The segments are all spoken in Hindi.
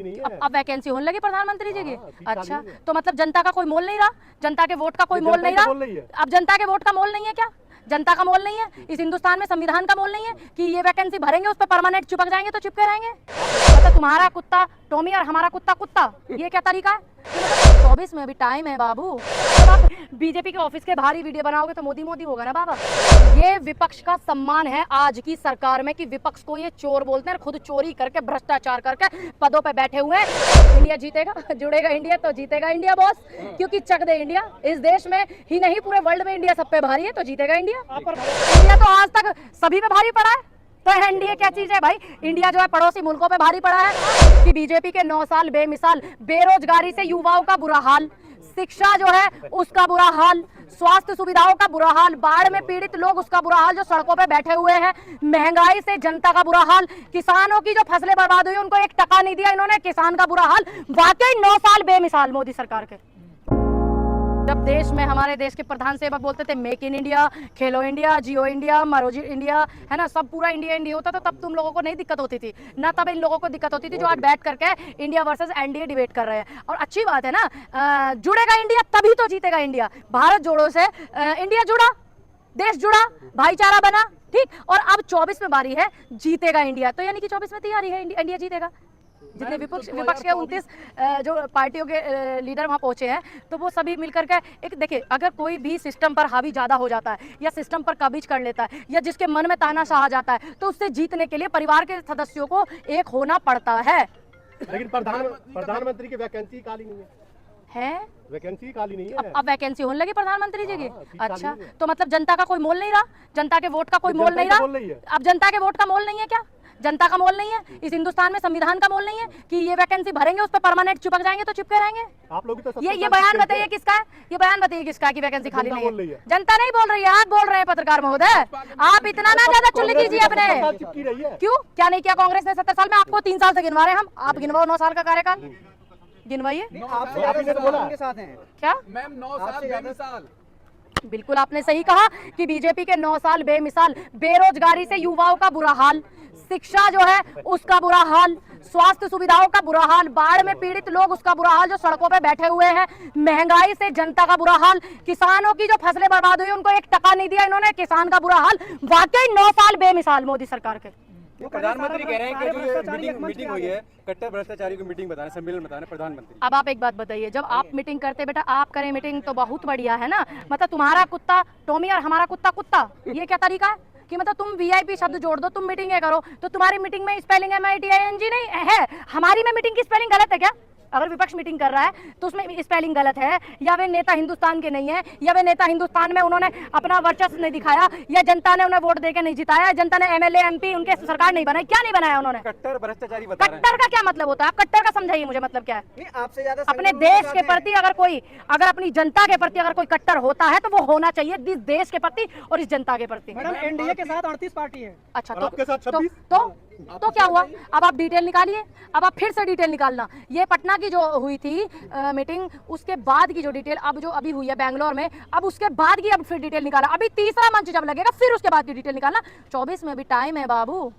अब वैकेंसी होने लगी प्रधानमंत्री जी की। अच्छा, तो मतलब जनता का कोई मोल नहीं रहा, जनता के वोट का कोई मोल नहीं रहा। अब जनता के वोट का मोल नहीं है क्या? जनता का मोल नहीं है इस हिंदुस्तान में, संविधान का मोल नहीं है कि ये वैकेंसी भरेंगे उस पर परमानेंट चिपक जाएंगे तो चिपके रहेंगे। मतलब तुम्हारा कुत्ता टॉमी और हमारा कुत्ता कुत्ता, ये क्या तरीका है? 24 में अभी टाइम है बाबू। जब आप बीजेपी के ऑफिस के बाहर ही वीडियो बनाओगे तो मोदी मोदी होगा ना बाबा। ये विपक्ष का सम्मान है आज की सरकार में कि विपक्ष को ये चोर बोलते हैं, खुद चोरी करके भ्रष्टाचार करके पदों पे बैठे हुए हैं। इंडिया जीतेगा, जुड़ेगा इंडिया तो जीतेगा इंडिया बॉस, क्योंकि चक दे इंडिया। इस देश में ही नहीं पूरे वर्ल्ड में इंडिया सब पे भारी है तो जीतेगा इंडिया। इंडिया तो आज तक सभी पे भारी पड़ा है, तो एनडीए क्या चीज है भाई? इंडिया जो है पड़ोसी मुल्कों पे भारी पड़ा है कि बीजेपी के 9 साल बेमिसाल, बेरोजगारी से युवाओं का बुरा हाल, शिक्षा जो है उसका बुरा हाल, स्वास्थ्य सुविधाओं का बुरा हाल, बाढ़ में पीड़ित लोग उसका बुरा हाल जो सड़कों पे बैठे हुए हैं, महंगाई से जनता का बुरा हाल, किसानों की जो फसलें बर्बाद हुई उनको 1 टका नहीं दिया इन्होंने, किसान का बुरा हाल। वाकई 9 साल बेमिसाल मोदी सरकार के। जब देश में हमारे देश के प्रधान सेवक बोलते थे make in India, Khelo India, Jio India, मरो इंडिया, है ना, सब पूरा इंडिया इंडिया होता था, तब तुम लोगों को नहीं दिक्कत होती थी ना, तब इन लोगों को दिक्कत होती थी जो आज बैठ करके इंडिया वर्सेस एनडीए डिबेट कर रहे हैं। और अच्छी बात है ना, जुड़ेगा इंडिया तभी तो जीतेगा इंडिया। भारत जोड़ो से इंडिया जुड़ा, देश जुड़ा, भाईचारा बना, ठीक। और अब 24 में बारी है, जीतेगा इंडिया, तो यानी कि 24 में तैयारी है, इंडिया जीतेगा। जितने विपक्ष के 29 जो पार्टियों के लीडर वहां पहुंचे हैं, तो वो सभी मिलकर के एक, देखिए, अगर कोई भी सिस्टम पर हावी ज्यादा हो जाता है या सिस्टम पर कब्ज कर लेता है या जिसके मन में तानाशाह आ जाता है, तो उससे जीतने के लिए परिवार के सदस्यों को एक होना पड़ता है। लेकिन प्रधानमंत्री की वैकेंसी खाली नहीं है, वैकेंसी खाली नहीं है। अब वैकेंसी होने लगी प्रधानमंत्री जी की। अच्छा, तो मतलब जनता का कोई मोल नहीं रहा, जनता के वोट का कोई मोल नहीं रहा। अब जनता के वोट का मोल नहीं है क्या? जनता का मोल नहीं है इस हिंदुस्तान में, संविधान का मोल नहीं है कि ये वैकेंसी भरेंगे उस पर परमानेंट चिपक जाएंगे तो चिपके रहेंगे। आप लोग तो ये बयान बताइए किसका है? ये बयान बताइए किसका है कि वैकेंसी खाली नहीं है? जनता नहीं बोल रही है, आप बोल रहे हैं पत्रकार महोदय। आप इतना ना ज्यादा चुल्ली कीजिए अपने। क्यों, क्या नहीं किया कांग्रेस ने 70 साल में? आपको 3 साल से गिनवा रहे हैं हम, आप गिनवाओ 9 साल का कार्यकाल, गिनवाइए। क्या मैम 9 साल? बिल्कुल आपने सही कहा कि बीजेपी के 9 साल बेमिसाल, बेरोजगारी से युवाओं का बुरा हाल, शिक्षा जो है उसका बुरा हाल, स्वास्थ्य सुविधाओं का बुरा हाल, बाढ़ में पीड़ित लोग उसका बुरा हाल जो सड़कों पे बैठे हुए हैं, महंगाई से जनता का बुरा हाल, किसानों की जो फसलें बर्बाद हुई उनको 1 टका नहीं दिया इन्होंने, किसान का बुरा हाल। वाकई 9 साल बेमिसाल मोदी सरकार के। प्रधानमंत्री कह रहे हैं कि जो मीटिंग हुई है, कट्टर भ्रष्टाचारी को मीटिंग बताना, सम्मेलन बताना प्रधानमंत्री। अब आप एक बात बताइए, जब आप मीटिंग करते, बेटा आप करें मीटिंग तो बहुत बढ़िया है ना, मतलब तुम्हारा कुत्ता टॉमी और हमारा कुत्ता कुत्ता, ये क्या तरीका है कि मतलब तुम वीआईपी शब्द जोड़ दो, तुम मीटिंग करो, तो तुम्हारी मीटिंग में स्पेलिंग MITING नहीं है, हमारी में मीटिंग की स्पेलिंग गलत है क्या? अगर विपक्ष मीटिंग कर रहा है तो उसमें स्पेलिंग गलत है, या वे नेता हिंदुस्तान के नहीं है, या वे नेता हिंदुस्तान में उन्होंने अपना वर्चस्व नहीं दिखाया, या जनता ने उन्हें वोट देकर नहीं जिताया, जनता ने MLA MP उनके सरकार नहीं बनाई, क्या नहीं बनाया उन्होंने? कट्टर भ्रष्टाचारी बता रहे हैं। कट्टर का क्या मतलब होता है? कट्टर का समझाइए मुझे, मतलब क्या है? आपसे ज्यादा अपने देश के प्रति अगर अपनी जनता के प्रति अगर कोई कट्टर होता है तो वो होना चाहिए इस देश के प्रति और इस जनता के प्रति। मैडम एनडीए के साथ 38 पार्टी है। अच्छा, और आपके साथ 26? तो क्या हुआ? अब आप डिटेल निकालिए, अब आप फिर से डिटेल निकालना। ये पटना की जो हुई थी मीटिंग, उसके बाद की जो डिटेल अब जो अभी हुई है बेंगलोर में, अब उसके बाद की अब फिर डिटेल निकाला, अभी तीसरा मंच जब लगेगा फिर उसके बाद की डिटेल निकालना। 24 में अभी टाइम है बाबू,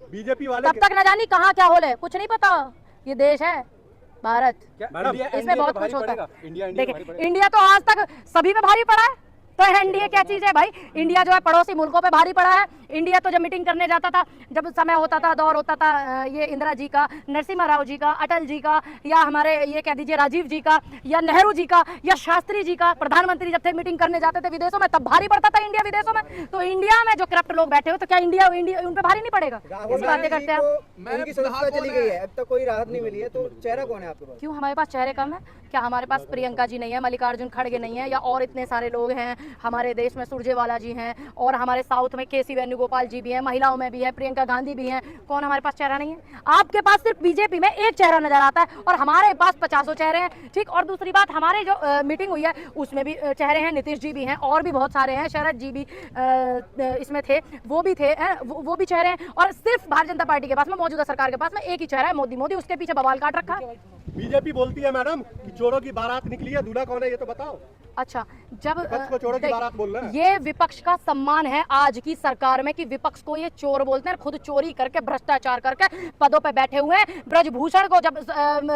बीजेपी वाले तब तक न जानी कहाँ क्या हो ले, कुछ नहीं पता। ये देश है भारत, इसमें बहुत कुछ होता है। देखिए, इंडिया तो आज तक सभी में भारी पड़ा है, तो एनडीए क्या चीज है भाई? इंडिया जो है पड़ोसी मुल्कों पे भारी पड़ा है। इंडिया तो जब मीटिंग करने जाता था, जब समय होता था, दौर होता था ये इंदिरा जी का, नरसिम्हा राव जी का, अटल जी का, या हमारे ये कह दीजिए राजीव जी का, या नेहरू जी का, या शास्त्री जी का, प्रधानमंत्री जब थे मीटिंग करने जाते थे विदेशों में, तब भारी पड़ता था इंडिया विदेशों में। तो इंडिया में जो करप्ट लोग बैठे हो, तो क्या इंडिया उन पे भारी नहीं पड़ेगा? इस बातें करते हैं उनकी सदस्यता चली गई है, अब तक कोई राहत नहीं मिली है, तो चेहरा कौन है आपके पास? क्यों हमारे पास चेहरे कम है क्या? हमारे पास प्रियंका जी नहीं है, मल्लिकार्जुन खड़गे नहीं है, या और इतने सारे लोग हैं हमारे देश में, सुरजेवाला जी हैं, और हमारे साउथ में KC वेणुगोपाल जी भी हैं, महिलाओं में भी है प्रियंका गांधी भी हैं। कौन हमारे पास चेहरा नहीं है? आपके पास सिर्फ बीजेपी में एक चेहरा नजर आता है और हमारे पास 50 चेहरे हैं, ठीक। और दूसरी बात, हमारे जो मीटिंग हुई है उसमें भी चेहरे हैं, नीतीश जी भी हैं, और भी बहुत सारे हैं, शरद जी भी इसमें थे, वो भी थे, वो भी चेहरे हैं। और सिर्फ भारतीय जनता पार्टी के पास में, मौजूदा सरकार के पास में एक ही चेहरा है, मोदी। उसके पीछे बवाल काट रखा है। बीजेपी बोलती है मैडम कि चोरों की बारात निकली है, दूल्हा कौन है ये तो बताओ। अच्छा, जब विपक्ष को चोरों की बारात बोल रहे हैं। ये विपक्ष का सम्मान है आज की सरकार में कि विपक्ष को ये चोर बोलते हैं, खुद चोरी करके भ्रष्टाचार करके पदों पे बैठे हुए हैं। ब्रजभूषण को जब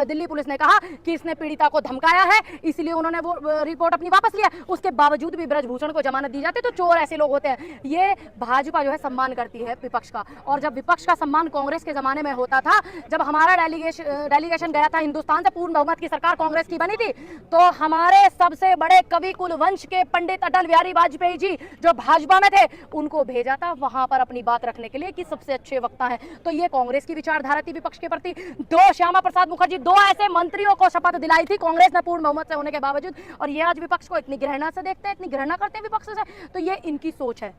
दिल्ली पुलिस ने कहा कि इसने पीड़िता को धमकाया है, इसलिए उन्होंने वो रिपोर्ट अपनी वापस लिया, उसके बावजूद भी ब्रजभूषण को जमानत दी जाती, तो चोर ऐसे लोग होते हैं। ये भाजपा जो है सम्मान करती है विपक्ष का, और जब विपक्ष का सम्मान कांग्रेस के जमाने में होता था, जब हमारा डेलीगेशन गया था हिंदुस्तान से, पूर्ण बहुमत की सरकार कांग्रेस की बनी थी, तो हमारे सबसे बड़े कवि कुल वंश के पंडित अटल बिहारी वाजपेयी जी जो भाजपा में थे, उनको भेजा था वहां पर अपनी बात रखने के लिए कि सबसे अच्छे वक्ता हैं। तो ये कांग्रेस की विचारधारा थी विपक्ष के प्रति। 2 श्यामा प्रसाद मुखर्जी 2 ऐसे मंत्रियों को शपथ दिलाई थी कांग्रेस ने पूर्ण बहुमत से होने के बावजूद, और ये आज विपक्ष को इतनी घृणा से देखते हैं, इतनी घृणा करते हैं विपक्ष से। तो ये इनकी सोच है,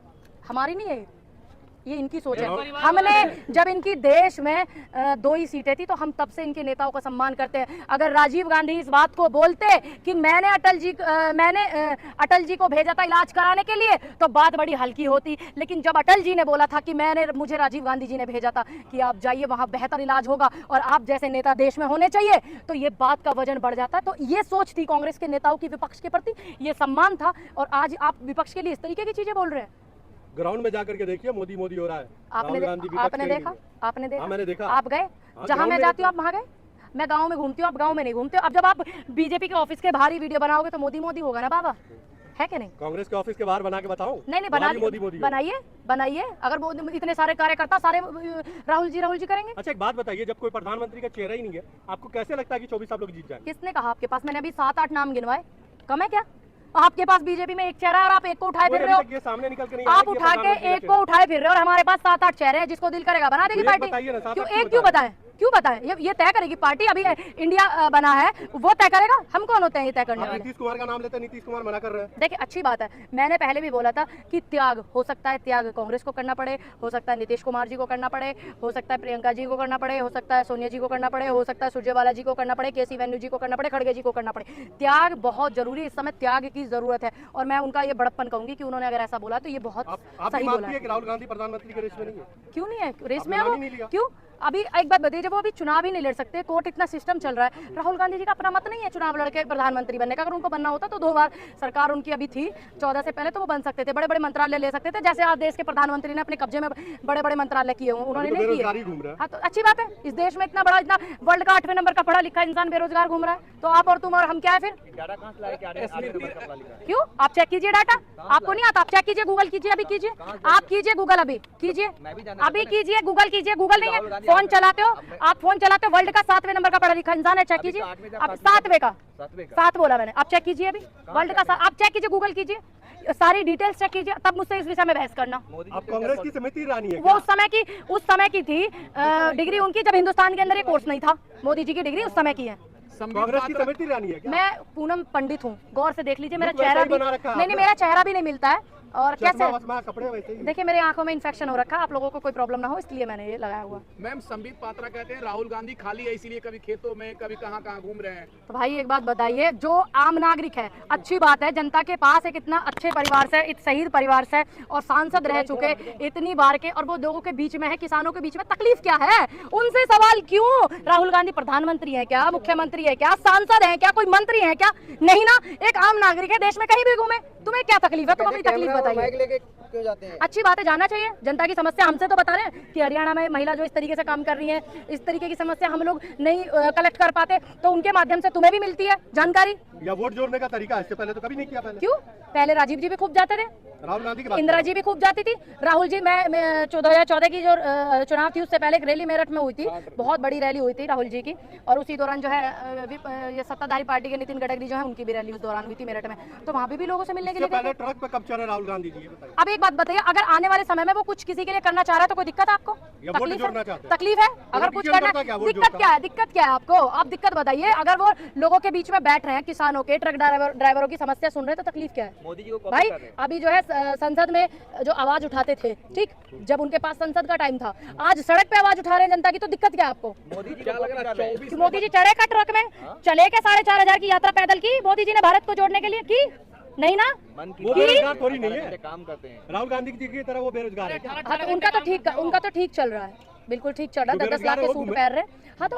हमारी नहीं है, ये इनकी सोच है। हमने जब इनकी देश में 2 ही सीटें थी, तो हम तब से इनके नेताओं का सम्मान करते हैं। अगर राजीव गांधी इस बात को बोलते कि मैंने अटल जी को भेजा था इलाज कराने के लिए, तो बात बड़ी हल्की होती। लेकिन जब अटल जी ने बोला था कि मुझे राजीव गांधी जी ने भेजा था कि आप जाइए, वहां बेहतर इलाज होगा और आप जैसे नेता देश में होने चाहिए, तो ये बात का वजन बढ़ जाता है। तो ये सोच थी कांग्रेस के नेताओं की विपक्ष के प्रति, ये सम्मान था। और आज आप विपक्ष के लिए इस तरीके की चीजें बोल रहे हैं। ग्राउंड में जाकर के देखिए, मोदी मोदी हो रहा है। आपने देखा? हाँ, मैंने देखा। आप गए? जहां मैं जाती हूँ आप वहां गए? मैं गांव में घूमती हूँ, आप गांव में नहीं घूमते हो। अब जब आप बीजेपी के ऑफिस के बाहर ही वीडियो बनाओगे तो मोदी मोदी होगा ना बाबा, है कि नहीं? कांग्रेस के ऑफिस के बाहर बना के बताओ। नहीं बनाइए। अगर वो इतने सारे कार्यकर्ता सारे राहुल जी करेंगे। अच्छा, एक बात बताइए, जब कोई प्रधानमंत्री का चेहरा ही नहीं है, आपको कैसे लगता है कि 24 आप लोग जीत जाएंगे? किसने कहा आपके पास? मैंने अभी 7-8 नाम गिनवाए, कम है क्या? आपके पास बीजेपी में एक चेहरा है और आप एक को उठाए फिर रहे हो। ये सामने निकल के नहीं आप उठा के एक को उठाए फिर रहे हो, और हमारे पास 7-8 चेहरे हैं। जिसको दिल करेगा बना देगी पार्टी। क्यों बताएं? ये तय करेगी पार्टी। अभी इंडिया बना है, वो तय करेगा, हम कौन होते हैं ये तय करने वाले? नीतीश कुमार का नाम लेते हैं, नीतीश कुमार मना कर रहे हैं। देखिए, अच्छी बात है। मैंने पहले भी बोला था कि त्याग हो सकता है, त्याग कांग्रेस को करना पड़े, हो सकता है नीतीश कुमार जी को करना पड़े, हो सकता है प्रियंका जी को करना पड़े, हो सकता है सोनिया जी को करना पड़े, हो सकता है सुरजेवाला जी को करना पड़े, केसी वेन्यू जी को करना पड़े, खड़गे जी को करना पड़े। त्याग बहुत जरूरी, इस समय त्याग की जरूरत है। और मैं उनका ये बड़प्पन कहूंगी कि उन्होंने अगर ऐसा बोला तो ये बहुत सही बोला है। राहुल गांधी प्रधानमंत्री के रेस में नहीं है? क्यों नहीं है रेस में? वो क्यों? अभी एक बात बताइए, जब वो अभी चुनाव ही नहीं लड़ सकते, कोर्ट इतना सिस्टम चल रहा है, राहुल गांधी जी का अपना मत नहीं है चुनाव लड़के प्रधानमंत्री बनने का? अगर उनको बनना होता तो 2 बार सरकार उनकी अभी थी 14 से पहले, तो वो बन सकते थे, बड़े बड़े मंत्रालय ले सकते थे, जैसे आज देश के प्रधानमंत्री ने अपने कब्जे में बड़े बड़े मंत्रालय किए हुए, उन्होंने नहीं किए। हाँ, तो अच्छी बात है। इस देश में इतना वर्ल्ड का 8वें नंबर का पढ़ा लिखा इंसान बेरोजगार घूम रहा है, तो आप और तुम और हम क्या है फिर? क्यों? आप चेक कीजिए डाटा, आपको नहीं आता? आप चेक कीजिए, गूगल कीजिए, अभी कीजिए, आप कीजिए गूगल, अभी कीजिए, अभी कीजिए गूगल कीजिए। गूगल नहीं है, फोन चलाते हो आप, फोन चलाते हो, वर्ल्ड का 7वें नंबर का पढ़ा लिखा इंसान है, चेक कीजिए। अब 7वें का 7 बोला मैंने, आप चेक कीजिए, अभी वर्ल्ड का आप चेक कीजिए, गूगल कीजिए, सारी डिटेल्स चेक कीजिए, तब मुझसे इस विषय में बहस करना। आप कांग्रेस की स्मृति ईरानी है? वो उस समय की थी डिग्री उनकी, जब हिंदुस्तान के अंदर ये कोर्स नहीं था। मोदी जी की डिग्री उस समय की है। कांग्रेस की स्मृति ईरानी है क्या? मैं पूनम पंडित हूँ, गौर से देख लीजिए, मेरा चेहरा भी नहीं, मेरा चेहरा भी नहीं मिलता है। और कैसे कपड़े वैसे ही। देखिए, मेरे आंखों में इन्फेक्शन हो रखा है, आप लोगों को कोई प्रॉब्लम ना हो इसलिए मैंने ये लगाया हुआ। मैम, संबित पात्रा कहते हैं राहुल गांधी खाली है, इसीलिए कभी खेतों में कभी कहाँ घूम रहे हैं। तो भाई एक बात बताइए, जो आम नागरिक है, अच्छी बात है, जनता के पास एक इतना अच्छे परिवार से, एक शहीद परिवार से और सांसद रह चुके इतनी बार के, और वो लोगों के बीच में है, किसानों के बीच में, तकलीफ क्या है उनसे सवाल क्यों? राहुल गांधी प्रधानमंत्री है क्या, मुख्यमंत्री है क्या, सांसद है क्या, कोई मंत्री है क्या? नहीं ना, एक आम नागरिक है, देश में कहीं भी घूमे, तुम्हें क्या तकलीफ है? तुम अपनी तकलीफ बताइए। क्यों जाते हैं? अच्छी बात है, जाना चाहिए। जनता की समस्या हमसे तो बता रहे हैं कि हरियाणा में महिला जो इस तरीके से काम कर रही है, इस तरीके की समस्या हम लोग नहीं कलेक्ट कर पाते, तो उनके माध्यम से तुम्हें भी मिलती है जानकारी। या वोट जोड़ने का तरीका इससे पहले तो कभी नहीं किया। क्यों? पहले राजीव जी भी खूब जाते थे, राहुल गांधी की इंदिरा जी भी खूब जाती थी, राहुल जी। मैं 2014 की जो चुनाव थी उससे पहले एक रैली मेरठ में हुई थी, बहुत बड़ी रैली हुई थी राहुल जी की, और उसी दौरान जो है ये सत्ताधारी पार्टी के नितिन गडकरी जो है उनकी भी रैली उस दौरान हुई थी मेरठ में, तो वहाँ भी लोगों से मिलने के लिए। पहले ट्रक पे कब चढ़े राहुल गांधी जी? अब एक बात बताइए, अगर आने वाले समय में वो कुछ किसी के लिए करना चाह रहा है तो कोई दिक्कत है आपको? तकलीफ है? अगर कुछ करना, दिक्कत क्या है? दिक्कत क्या है आपको? आप दिक्कत बताइए। अगर वो लोगों के बीच में बैठ रहे हैं, किसानों के, ट्रक ड्राइवरों की समस्या सुन रहे हैं, तो तकलीफ क्या है? मोदी जी को भाई अभी जो है संसद में जो आवाज उठाते थे, ठीक, जब उनके पास संसद का टाइम था, आज सड़क पे आवाज उठा रहे हैं जनता की, तो दिक्कत क्या है आपको? मोदी जी क्या लग रहा है? मोदी जी चढ़े का ट्रक में, चले के 4,500 की यात्रा पैदल की मोदी जी ने भारत को जोड़ने के लिए की? नहीं ना, वो बेरोजगार थोड़ी नहीं है, काम करते हैं। राहुल गांधी जी की तरह वो बेरोजगार है क्या? हाँ, तो उनका तो ठीक चल रहा है, बिल्कुल ठीक चल रहा है। 10-10 लाख के सूट पहन रहे। हाँ, तो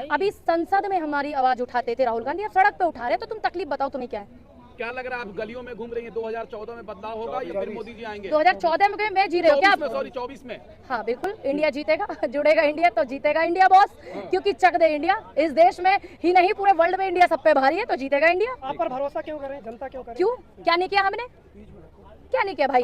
अभी संसद में हमारी आवाज उठाते थे राहुल गांधी, अब सड़क पे उठा रहे, तो तुम तकलीफ बताओ तुम्हें क्या है? क्या लग रहा है आप गलियों में घूम रही हैं, 2014 में बदलाव होगा या फिर मोदी जी आएंगे? 2014 में जी रहे हो क्या? 24 में। हाँ बिल्कुल, इंडिया जीतेगा, जुड़ेगा इंडिया तो जीतेगा इंडिया बॉस, क्योंकि चक दे इंडिया। इस देश में ही नहीं पूरे वर्ल्ड में इंडिया सब पे भारी है, तो जीतेगा इंडिया। आप पर भरोसा क्यों करें, जनता क्यों करे? क्यों, क्या नहीं किया हमने, क्या नहीं किया भाई?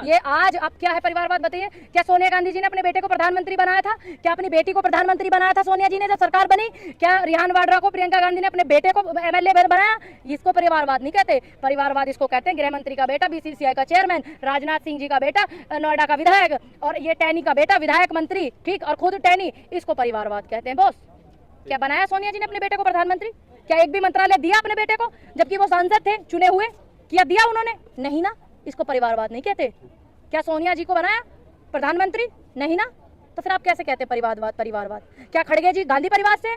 ये आज अब क्या है परिवारवाद बताइए? क्या सोनिया गांधी जी ने अपने बेटे को प्रधानमंत्री बनाया था? क्या अपनी बेटी को प्रधानमंत्री बनाया था सोनिया जी ने जब सरकार बनी? क्या रिहान वाड्रा को प्रियंका गांधी ने अपने बेटे को MLA बनाया? इसको परिवारवाद नहीं कहते। परिवारवाद इसको कहते हैं गृह मंत्री का बेटा BCCI का चेयरमैन, राजनाथ सिंह जी का बेटा नोएडा का विधायक, और ये टैनी का बेटा विधायक मंत्री, ठीक, और खुद टैनी, इसको परिवारवाद कहते हैं बॉस। क्या बनाया सोनिया जी ने अपने बेटे को प्रधानमंत्री? क्या एक भी मंत्रालय दिया अपने बेटे को जबकि वो सांसद थे चुने हुए? क्या दिया उन्होंने? नहीं ना, इसको परिवारवाद नहीं कहते। क्या सोनिया जी को बनाया प्रधानमंत्री? नहीं ना, तो फिर आप कैसे कहते परिवारवाद? परिवारवाद क्या खड़गे जी गांधी परिवार से?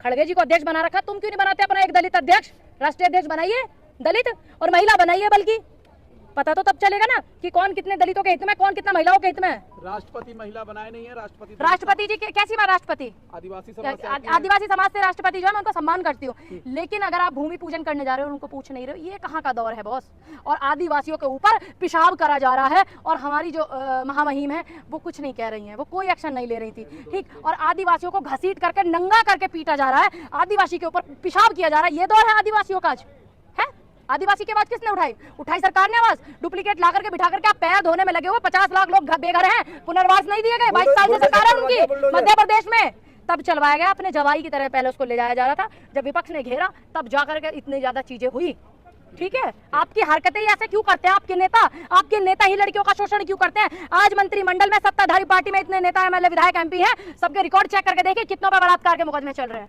खड़गे जी को अध्यक्ष बना रखा, तुम क्यों नहीं बनाते अपना एक दलित अध्यक्ष? राष्ट्रीय अध्यक्ष बनाइए दलित, और महिला बनाइए, बल्कि पता तो तब चलेगा ना कि कौन कितने दलितों के हित में, कौन कितना महिलाओं के हित में। राष्ट्रपति महिला बनाए नहीं है, राष्ट्रपति जी कैसी बात? राष्ट्रपति आदिवासी समाज से राष्ट्रपति जो है मैं उनको सम्मान करती हूँ, लेकिन अगर आप भूमि पूजन करने जा रहे हो उनको पूछ नहीं रहे हो, ये कहाँ का दौर है बॉस? और आदिवासियों के ऊपर पेशाब करा जा रहा है, और हमारी जो महामहिम है वो कुछ नहीं कह रही है, वो कोई एक्शन नहीं ले रही थी, ठीक, और आदिवासियों को घसीट करके नंगा करके पीटा जा रहा है, आदिवासी के ऊपर पेशाब किया जा रहा है। ये दौर है आदिवासियों का आज है? आदिवासी की आवाज किसने उठाई सरकार ने आवाज। डुप्लीकेट ला करके बिठा करके आप पैर धोने में लगे हुए, 50 लाख लोग बेघर हैं, पुनर्वास नहीं दिए गए, 22 साल से सरकार है उनकी मध्य प्रदेश में, तब चलवाया गया अपने जवाई की तरह, पहले उसको ले जाया जा रहा था, जब विपक्ष ने घेरा तब जाकर के इतनी ज्यादा चीजें हुई, ठीक है। आपकी हरकतें ऐसे क्यों करते हैं आपके नेता ही लड़कियों का शोषण क्यों करते हैं? आज मंत्रिमंडल में सत्ताधारी पार्टी में इतने नेता MLA विधायक MP हैं, सबके रिकॉर्ड चेक करके देखिए कितनों पर बलात्कार के मुकदमे चल रहे हैं।